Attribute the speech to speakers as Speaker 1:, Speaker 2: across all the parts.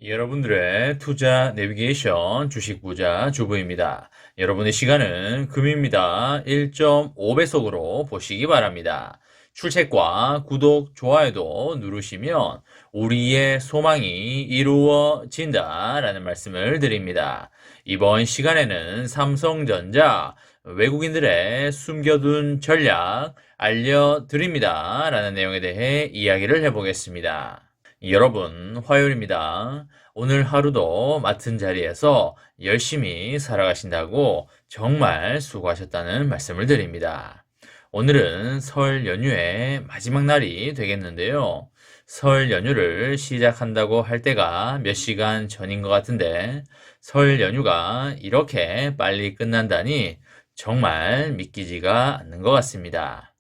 Speaker 1: 여러분들의 투자 내비게이션 주식 부자 주부입니다. 여러분의 시간은 금입니다. 1.5배속으로 보시기 바랍니다. 출첵과 구독, 좋아요도 누르시면 우리의 소망이 이루어진다라는 말씀을 드립니다. 이번 시간에는 삼성전자 외국인들의 숨겨둔 전략 알려드립니다. 라는 내용에 대해 이야기를 해보겠습니다. 여러분, 화요일입니다. 오늘 하루도 맡은 자리에서 열심히 살아가신다고 정말 수고하셨다는 말씀을 드립니다. 오늘은 설 연휴의 마지막 날이 되겠는데요. 설 연휴를 시작한다고 할 때가 몇 시간 전인 것 같은데 설 연휴가 이렇게 빨리 끝난다니 정말 믿기지가 않는 것 같습니다.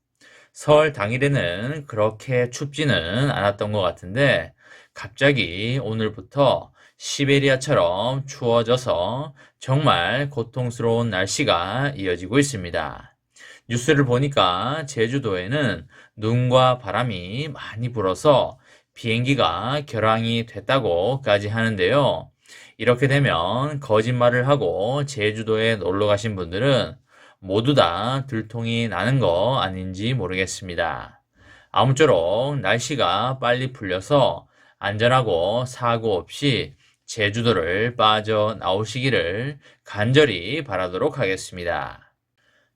Speaker 1: 설 당일에는 그렇게 춥지는 않았던 것 같은데 갑자기 오늘부터 시베리아처럼 추워져서 정말 고통스러운 날씨가 이어지고 있습니다. 뉴스를 보니까 제주도에는 눈과 바람이 많이 불어서 비행기가 결항이 됐다고까지 하는데요. 이렇게 되면 거짓말을 하고 제주도에 놀러 가신 분들은 모두 다 들통이 나는 거 아닌지 모르겠습니다. 아무쪼록 날씨가 빨리 풀려서 안전하고 사고 없이 제주도를 빠져나오시기를 간절히 바라도록 하겠습니다.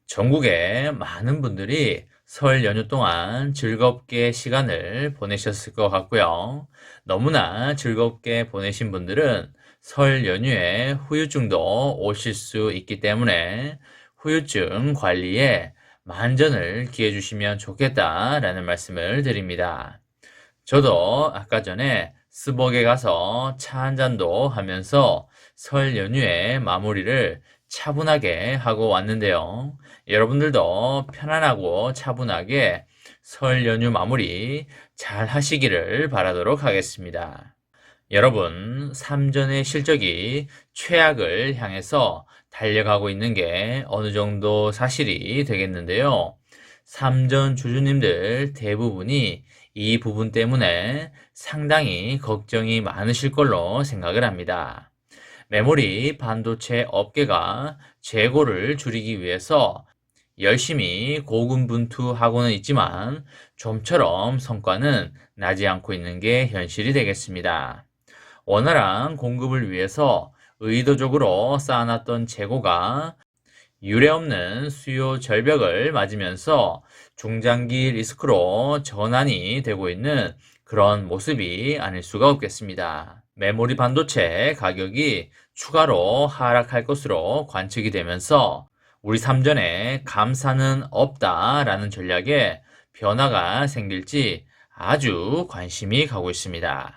Speaker 1: 전국의 많은 분들이 설 연휴 동안 즐겁게 시간을 보내셨을 것 같고요. 너무나 즐겁게 보내신 분들은 설 연휴에 후유증도 오실 수 있기 때문에 후유증 관리에 만전을 기해 주시면 좋겠다라는 말씀을 드립니다. 저도 아까 전에 스벅에 가서 차 한 잔도 하면서 설 연휴의 마무리를 차분하게 하고 왔는데요. 여러분들도 편안하고 차분하게 설 연휴 마무리 잘 하시기를 바라도록 하겠습니다. 여러분, 삼전의 실적이 최악을 향해서 달려가고 있는 게 어느 정도 사실이 되겠는데요. 삼전 주주님들 대부분이 이 부분 때문에 상당히 걱정이 많으실 걸로 생각을 합니다. 메모리 반도체 업계가 재고를 줄이기 위해서 열심히 고군분투하고는 있지만 좀처럼 성과는 나지 않고 있는 게 현실이 되겠습니다. 원활한 공급을 위해서 의도적으로 쌓아놨던 재고가 유례없는 수요 절벽을 맞으면서 중장기 리스크로 전환이 되고 있는 그런 모습이 아닐 수가 없겠습니다. 메모리 반도체 가격이 추가로 하락할 것으로 관측이 되면서 우리 삼전에 감사는 없다라는 전략에 변화가 생길지 아주 관심이 가고 있습니다.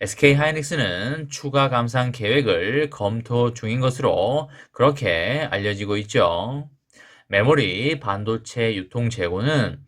Speaker 1: SK하이닉스는 추가 감산 계획을 검토 중인 것으로 그렇게 알려지고 있죠. 메모리 반도체 유통 재고는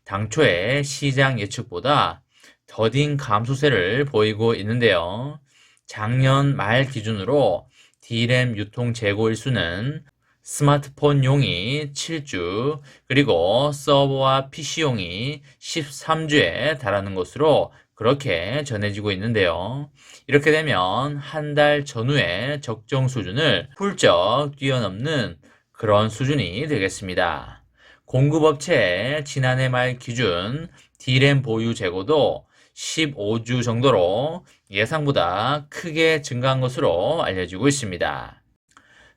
Speaker 1: 당초의 시장 예측보다 더딘 감소세를 보이고 있는데요. 작년 말 기준으로 D램 유통 재고 일수는 스마트폰용이 7주, 그리고 서버와 PC용이 13주에 달하는 것으로 그렇게 전해지고 있는데요. 이렇게 되면 한 달 전후의 적정 수준을 훌쩍 뛰어넘는 그런 수준이 되겠습니다. 공급업체의 지난해 말 기준 D램 보유 재고도 15주 정도로 예상보다 크게 증가한 것으로 알려지고 있습니다.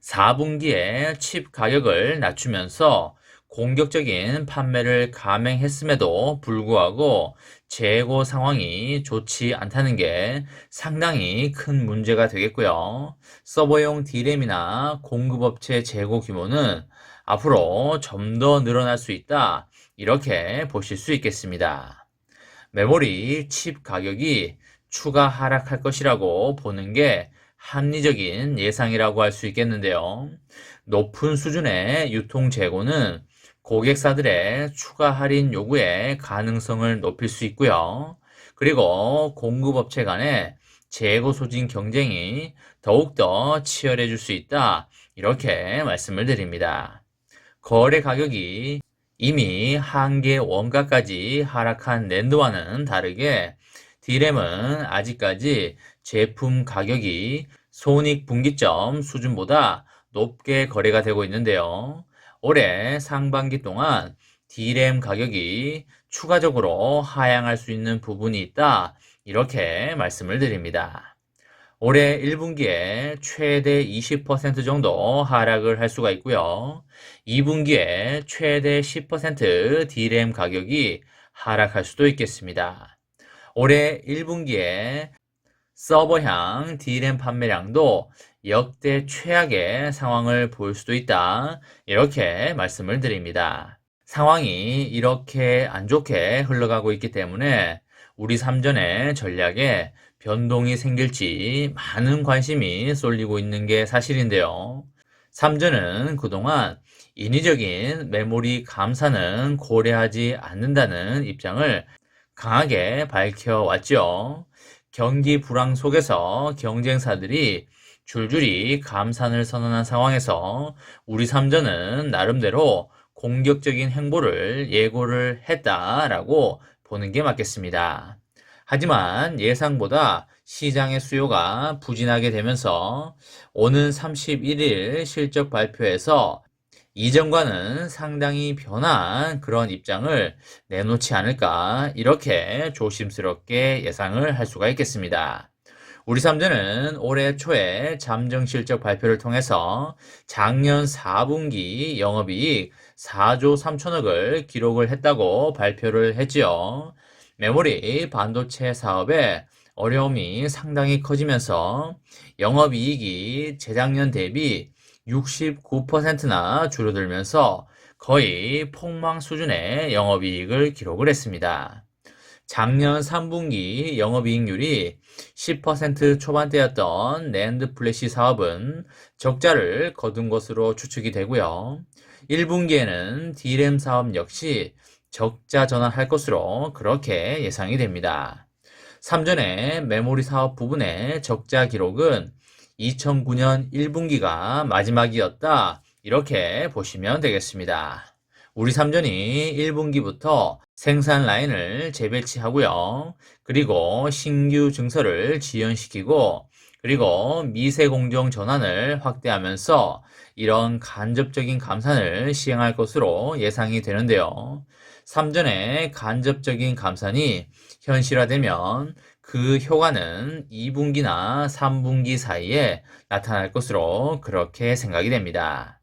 Speaker 1: 4분기에 칩 가격을 낮추면서 공격적인 판매를 감행했음에도 불구하고 재고 상황이 좋지 않다는 게 상당히 큰 문제가 되겠고요. 서버용 D램이나 공급업체 재고 규모는 앞으로 좀 더 늘어날 수 있다, 이렇게 보실 수 있겠습니다. 메모리 칩 가격이 추가 하락할 것이라고 보는 게 합리적인 예상이라고 할 수 있겠는데요. 높은 수준의 유통 재고는 고객사들의 추가 할인 요구의 가능성을 높일 수 있고요. 그리고 공급업체 간의 재고 소진 경쟁이 더욱더 치열해질 수 있다, 이렇게 말씀을 드립니다. 거래 가격이 이미 한계 원가까지 하락한 낸드와는 다르게 D램은 아직까지 제품 가격이 손익분기점 수준보다 높게 거래가 되고 있는데요. 올해 상반기 동안 D램 가격이 추가적으로 하향할 수 있는 부분이 있다. 이렇게 말씀을 드립니다. 올해 1분기에 최대 20% 정도 하락을 할 수가 있고요. 2분기에 최대 10% D램 가격이 하락할 수도 있겠습니다. 올해 1분기에 서버향 D램 판매량도 역대 최악의 상황을 볼 수도 있다. 이렇게 말씀을 드립니다. 상황이 이렇게 안 좋게 흘러가고 있기 때문에 우리 삼전의 전략에 변동이 생길지 많은 관심이 쏠리고 있는 게 사실인데요. 삼전은 그동안 인위적인 메모리 감산은 고려하지 않는다는 입장을 강하게 밝혀왔죠. 경기 불황 속에서 경쟁사들이 줄줄이 감산을 선언한 상황에서 우리 삼전은 나름대로 공격적인 행보를 예고를 했다라고 보는 게 맞겠습니다. 하지만 예상보다 시장의 수요가 부진하게 되면서 오는 31일 실적 발표에서 이전과는 상당히 변한 그런 입장을 내놓지 않을까 이렇게 조심스럽게 예상을 할 수가 있겠습니다. 우리 삼전은 올해 초에 잠정 실적 발표를 통해서 작년 4분기 영업이익 4조 3천억을 기록을 했다고 발표를 했지요. 메모리 반도체 사업에 어려움이 상당히 커지면서 영업이익이 재작년 대비 69%나 줄어들면서 거의 폭망 수준의 영업이익을 기록을 했습니다. 작년 3분기 영업이익률이 10% 초반대였던 낸드 플래시 사업은 적자를 거둔 것으로 추측이 되고요. 1분기에는 D램 사업 역시 적자 전환할 것으로 그렇게 예상이 됩니다. 삼전의 메모리 사업 부분의 적자 기록은 2009년 1분기가 마지막이었다. 이렇게 보시면 되겠습니다. 우리 삼전이 1분기부터 생산 라인을 재배치하고요. 그리고 신규 증설을 지연시키고 그리고 미세 공정 전환을 확대하면서 이런 간접적인 감산을 시행할 것으로 예상이 되는데요. 삼전의 간접적인 감산이 현실화되면 그 효과는 2분기나 3분기 사이에 나타날 것으로 그렇게 생각이 됩니다.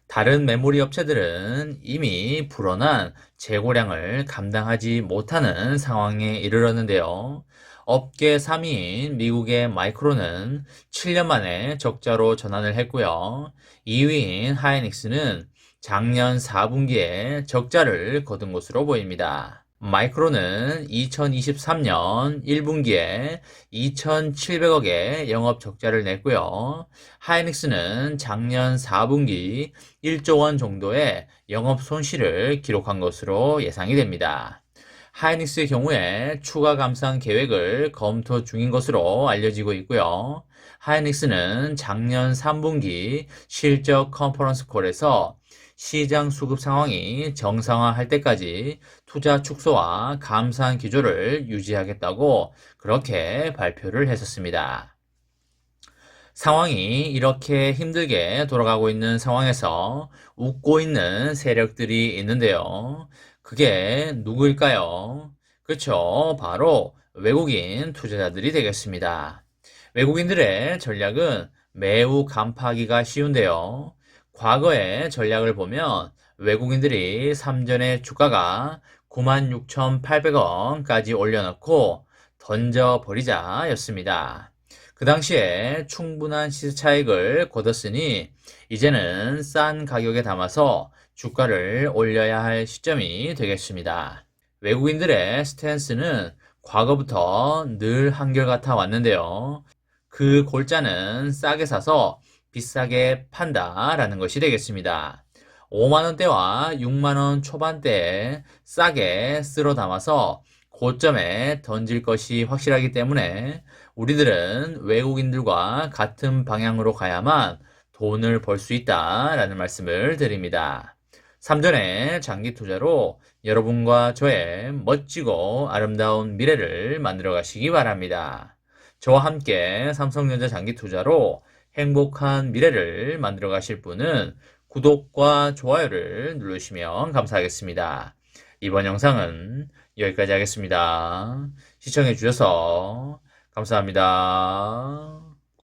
Speaker 1: 다른 메모리 업체들은 이미 불어난 재고량을 감당하지 못하는 상황에 이르렀는데요. 업계 3위인 미국의 마이크론은 7년 만에 적자로 전환을 했고요. 2위인 하이닉스는 작년 4분기에 적자를 거둔 것으로 보입니다. 마이크론은 2023년 1분기에 2,700억의 영업 적자를 냈고요. 하이닉스는 작년 4분기 1조 원 정도의 영업 손실을 기록한 것으로 예상이 됩니다. 하이닉스의 경우에 추가 감산 계획을 검토 중인 것으로 알려지고 있고요. 하이닉스는 작년 3분기 실적 컨퍼런스 콜에서 시장 수급 상황이 정상화할 때까지 투자 축소와 감산 기조를 유지하겠다고 그렇게 발표를 했었습니다. 상황이 이렇게 힘들게 돌아가고 있는 상황에서 웃고 있는 세력들이 있는데요. 그게 누구일까요? 그렇죠. 바로 외국인 투자자들이 되겠습니다. 외국인들의 전략은 매우 간파하기가 쉬운데요. 과거의 전략을 보면 외국인들이 삼전의 주가가 96,800원까지 올려놓고 던져버리자 였습니다. 그 당시에 충분한 시세 차익을 거뒀으니 이제는 싼 가격에 담아서 주가를 올려야 할 시점이 되겠습니다. 외국인들의 스탠스는 과거부터 늘 한결같아 왔는데요. 그 골자는 싸게 사서 비싸게 판다라는 것이 되겠습니다. 5만원대와 6만원 초반대에 싸게 쓸어 담아서 고점에 던질 것이 확실하기 때문에 우리들은 외국인들과 같은 방향으로 가야만 돈을 벌 수 있다라는 말씀을 드립니다. 삼전의 장기 투자로 여러분과 저의 멋지고 아름다운 미래를 만들어 가시기 바랍니다. 저와 함께 삼성전자 장기 투자로 행복한 미래를 만들어 가실 분은 구독과 좋아요를 누르시면 감사하겠습니다. 이번 영상은 여기까지 하겠습니다. 시청해 주셔서 감사합니다.